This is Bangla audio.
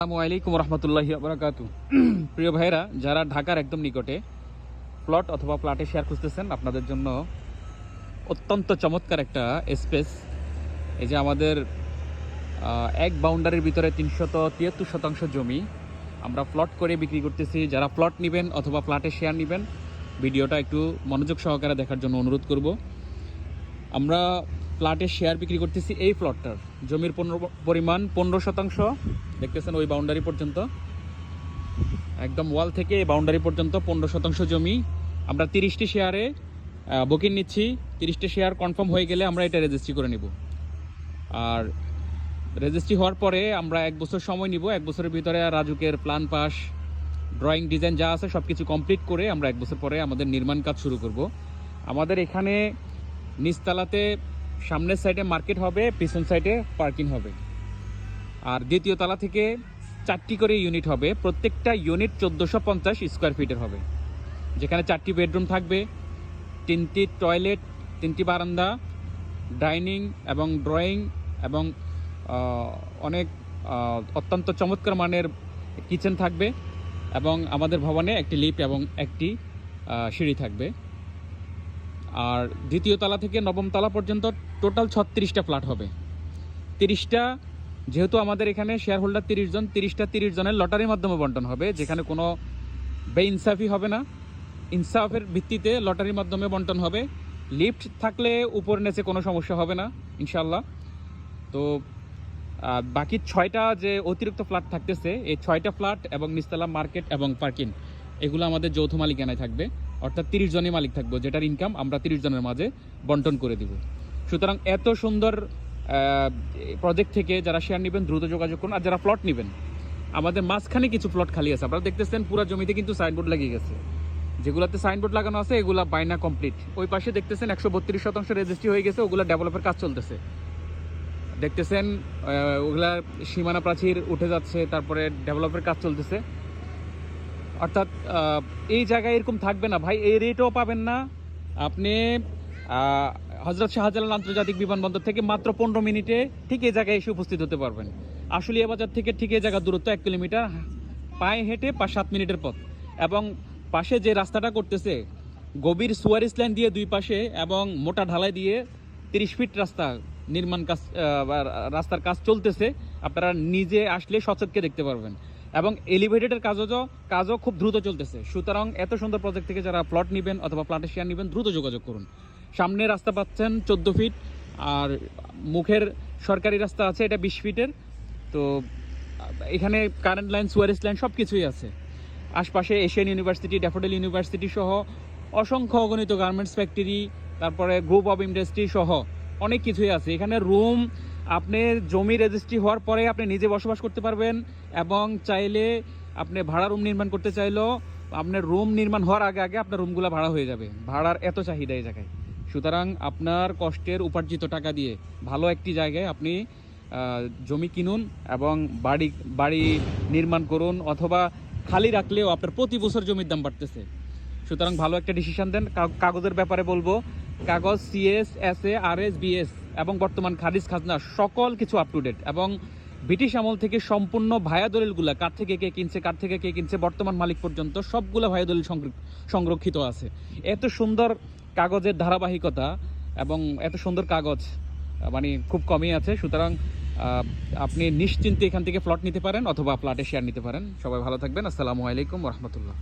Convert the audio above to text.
আসসালামু আলাইকুম রহমতুল্লাহি বারাকাতু। প্রিয় ভাইরা, যারা ঢাকার একদম নিকটে প্লট অথবা প্লাটে শেয়ার খুঁজতেছেন, আপনাদের জন্য অত্যন্ত চমৎকার একটা স্পেস। এই যে আমাদের এক বাউন্ডারির ভিতরে 373 শতাংশ জমি আমরা প্লট করে বিক্রি করতেছি। যারা প্লট নেবেন অথবা প্লাটে শেয়ার নেবেন, ভিডিওটা একটু মনোযোগ সহকারে দেখার জন্য অনুরোধ করব। আমরা প্লাটে শেয়ার বিক্রি করতেছি। এই প্লটটার জমির পরিমাণ 15%। দেখতেছেন ওই বাউন্ডারি পর্যন্ত, একদম ওয়াল থেকে এই বাউন্ডারি পর্যন্ত 15% জমি। আমরা 30টি শেয়ারে বুকিং নিচ্ছি। 30টি শেয়ার কনফার্ম হয়ে গেলে আমরা এটা রেজিস্ট্রি করে নিব। আর রেজিস্ট্রি হওয়ার পরে আমরা 1 বছর সময় নিব। 1 বছরের ভিতরে রাজুকের প্ল্যান পাস, ড্রয়িং, ডিজাইন যা আছে সব কিছু কমপ্লিট করে আমরা 1 বছর পরে আমাদের নির্মাণ কাজ শুরু করব। আমাদের এখানে নিচতলাতে সামনের সাইডে মার্কেট হবে, পিছন সাইডে পার্কিং হবে। আর দ্বিতীয় তলা থেকে 4টি করে ইউনিট হবে। প্রত্যেকটা ইউনিট 1450 স্কোয়ার ফিটের হবে, যেখানে 4টি বেডরুম থাকবে, 3টি টয়লেট, 3টি বারান্দা, ডাইনিং এবং ড্রয়িং এবং অনেক অত্যন্ত চমৎকার মানের কিচেন থাকবে। এবং আমাদের ভবনে একটি লিফট এবং একটি সিঁড়ি থাকবে। আর দ্বিতীয় তলা থেকে 9ম তলা পর্যন্ত টোটাল 36টা ফ্ল্যাট হবে। 30টা, যেহেতু আমাদের এখানে শেয়ার হোল্ডার 30 জন, 30 জনের লটারির মাধ্যমে বন্টন হবে, যেখানে কোনো বেইনসাফি হবে না। ইনসাফের ভিত্তিতে লটারির মাধ্যমে বন্টন হবে। লিফট থাকলে উপর নিচে কোনো সমস্যা হবে না ইনশাল্লাহ। তো বাকি 6টা যে অতিরিক্ত ফ্ল্যাট থাকতেছে, এই 6টা ফ্ল্যাট এবং নিচতলা মার্কেট এবং পার্কিং, এগুলো আমাদের যৌথ মালিকানায় থাকবে। অর্থাৎ 30 জনই মালিক থাকবো, যেটার ইনকাম আমরা 30 জনের মাঝে বন্টন করে দিব। সুতরাং এত সুন্দর প্রজেক্ট থেকে যারা শেয়ার নেবেন দ্রুত যোগাযোগ করুন। আর যারা প্লট নেবেন, আমাদের মাঝখানে কিছু প্লট খালি আছে। আপনারা দেখতেছেন পুরো জমিতে কিন্তু সাইনবোর্ড লাগিয়ে গেছে। যেগুলোতে সাইনবোর্ড লাগানো আছে এগুলা বাইনা কমপ্লিট। ওই পাশে দেখতেছেন 132% রেজিস্ট্রি হয়ে গেছে, ওগুলো ডেভেলপের কাজ চলতেছে। দেখতেছেন ওগুলা সীমানা প্রাচীর উঠে যাচ্ছে, তারপরে ডেভেলপের কাজ চলতেছে। অর্থাৎ এই জায়গায় এরকম থাকবে না ভাই, এই রেটও পাবেন না আপনি। হযরত শাহজালাল আন্তর্জাতিক বিমানবন্দর থেকে মাত্র 15 মিনিটে ঠিক এই জায়গায় এসে উপস্থিত হতে পারবেন। আশুলিয়া বাজার থেকে ঠিক এই জায়গার দূরত্ব 1 কিলোমিটার, পায়ে হেঁটে 5-7 মিনিটের পথ। এবং পাশে যে রাস্তাটা করতেছে, গভীর সুয়ারিস লাইন দিয়ে 2 পাশে এবং মোটা ঢালাই দিয়ে 30 ফিট রাস্তা নির্মাণ কাজ, রাস্তার কাজ চলতেছে। আপনারা নিজে আসলে সচক্ষে দেখতে পারবেন। এবং এলিভেটেডের কাজও খুব দ্রুত চলতেছে। সুতরাং এত সুন্দর প্রজেক্ট থেকে যারা প্লট নেবেন অথবা প্লাটে শেয়ার নেবেন, দ্রুত যোগাযোগ করুন। সামনে রাস্তা পাচ্ছেন 14 ফিট, আর মুখের সরকারি রাস্তা আছে এটা 20 ফিটের। তো এখানে কারেন্ট লাইন, সুয়ারিস লাইন সব কিছুই আছে। আশপাশে এশিয়ান ইউনিভার্সিটি, ড্যাফোডিল ইউনিভার্সিটি সহ অসংখ্য অগণিত গার্মেন্টস ফ্যাক্টরি, তারপরে গ্রুপ অফ ইন্ডাস্ট্রি সহ অনেক কিছুই আছে এখানে। রুম, আপনি জমি রেজিস্ট্রি হওয়ার পরে আপনি নিজে বসবাস করতে পারবেন। এবং চাইলে আপনি ভাড়া রুম নির্মাণ করতে চাইলেও আপনার রুম নির্মাণ হওয়ার আগে আগে আপনার রুমগুলো ভাড়া হয়ে যাবে। ভাড়ার এত চাহিদা এই জায়গায়। সুতরাং আপনার কষ্টের উপার্জিত টাকা দিয়ে ভালো একটি জায়গায় আপনি জমি কিনুন এবং বাড়ি নির্মাণ করুন, অথবা খালি রাখলেও আপনার প্রতি বছর জমির দাম বাড়তেছে। সুতরাং ভালো একটা ডিসিশন দেন। কাগজের ব্যাপারে বলবো, কাগজ সিএস, এসএ, আরএস, বিএস এবং বর্তমান খারিজ খাজনা সকল কিছু আপ টু ডেট। এবং ব্রিটিশ আমল থেকে সম্পূর্ণ ভায়া দলিলগুলা, কার থেকে কে কিনছে, বর্তমান মালিক পর্যন্ত সবগুলো ভায়া দলিল সংরক্ষিত আছে। এত সুন্দর কাগজের ধারাবাহিকতা এবং এত সুন্দর কাগজ মানে খুব কমই আছে। সুতরাং আপনি নিশ্চিন্তে এখান থেকে প্লট নিতে পারেন অথবা প্লটে শেয়ার নিতে পারেন। সবাই ভালো থাকবেন। আসসালামু আলাইকুম রহমতুল্লাহ।